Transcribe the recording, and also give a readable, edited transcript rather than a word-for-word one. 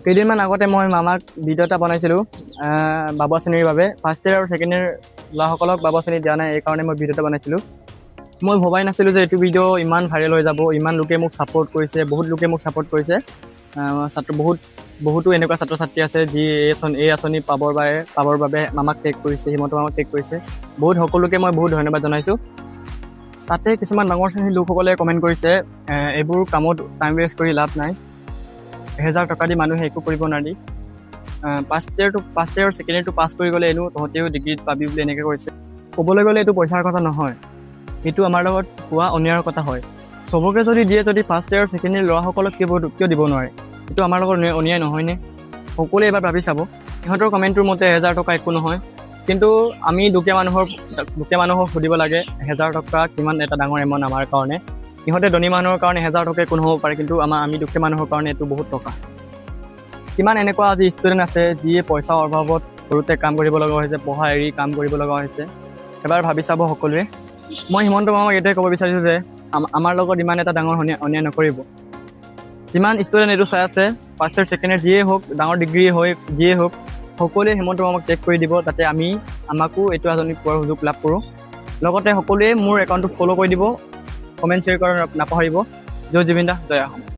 কেইদিনমান আগতে মই মামাক ভিডিঅ' এটা বনাইছিলোঁ বাবু আঁচনিৰ বাবে। ফাৰ্ষ্ট ইয়েৰ আৰু ছেকেণ্ড ইয়েৰ ল'ৰাসকলক বাবু আঁচনি দিয়া নাই, এইকাৰণে মই ভিডিঅ' এটা বনাইছিলোঁ। মই ভবাই নাছিলোঁ যে এইটো ভিডিঅ' ইমান ভাইৰেল হৈ যাব, ইমান লোকে মোক ছাপোৰ্ট কৰিছে, বহুত লোকে মোক ছাপোৰ্ট কৰিছে। বহুতো এনেকুৱা ছাত্ৰ ছাত্ৰী আছে যি এই আঁচনি পাবৰ বাবে মামাক টেগ কৰিছে, হিমন্ত মামাক টেগ কৰিছে। সকলোকে মই বহুত ধন্যবাদ জনাইছোঁ। তাতে কিছুমান ডাঙৰ শ্ৰেণীৰ লোকসকলে কমেণ্ট কৰিছে, এইবোৰ কামত টাইম ৱেষ্ট কৰি লাভ নাই, 1000 টকা দি মানুহে একো কৰিব নোৱাৰি, ফাৰ্ষ্ট ইয়েৰ ছেকেণ্ড ইয়েৰটো পাছ কৰি গ'লে এনেও তহঁতেও ডিগ্ৰী পাবি বুলি এনেকৈ কৈছে। ক'বলৈ গ'লে এইটো পইচাৰ কথা নহয়, এইটো আমাৰ লগত হোৱা অন্যায়ৰ কথা হয়। চবকে যদি দিয়ে, যদি ফাৰ্ষ্ট ইয়েৰ ছেকেণ্ড ইয়েৰ ল'ৰাসকলক কিয় দিব নোৱাৰে? এইটো আমাৰ লগত অন্যায় নহয়নে? সকলোৱে এবাৰ ভাবি চাব। সিহঁতৰ কমেণ্টটোৰ মতে 1000 টকা একো নহয়, কিন্তু আমি দুখীয়া মানুহক সুধিব লাগে 1000 টকা কিমান এটা ডাঙৰ এমাউণ্ট আমাৰ কাৰণে। সিহঁতে ধনী মানুহৰ কাৰণে 1000 টকা একো নহ'ব পাৰে, কিন্তু আমি দুখীয়া মানুহৰ কাৰণে এইটো বহুত টকা। কিমান এনেকুৱা আজি ষ্টুডেণ্ট আছে যিয়ে পইচাৰ অভাৱত সৰুতে কাম কৰিব লগা হৈছে, পঢ়া এৰি কাম কৰিব লগা হৈছে। এবাৰ ভাবি চাব সকলোৱে। মই হিমন্ত মামাক এইটোৱে ক'ব বিচাৰিছোঁ যে আমাৰ লগত ইমান এটা ডাঙৰ অন্যায় নকৰিব। যিমান ষ্টুডেণ্ট এইটো চাই আছে, ফাৰ্ষ্ট ইয়েৰ ছেকেণ্ড ইয়েৰ যিয়ে হওক, ডাঙৰ ডিগ্ৰী হৈ যিয়ে হওক, সকলোৱে হিমন্ত মামাক টেগ কৰি দিব, তাতে আমাকো এইটো আঁচনি পোৱাৰ সুযোগ লাভ কৰোঁ। লগতে সকলোৱে মোৰ একাউণ্টটো ফ'ল' কৰি দিব, কমেণ্ট শ্বেয়াৰ কৰা নাপাহৰিব। জয় জুবিন দা, জয় অসম।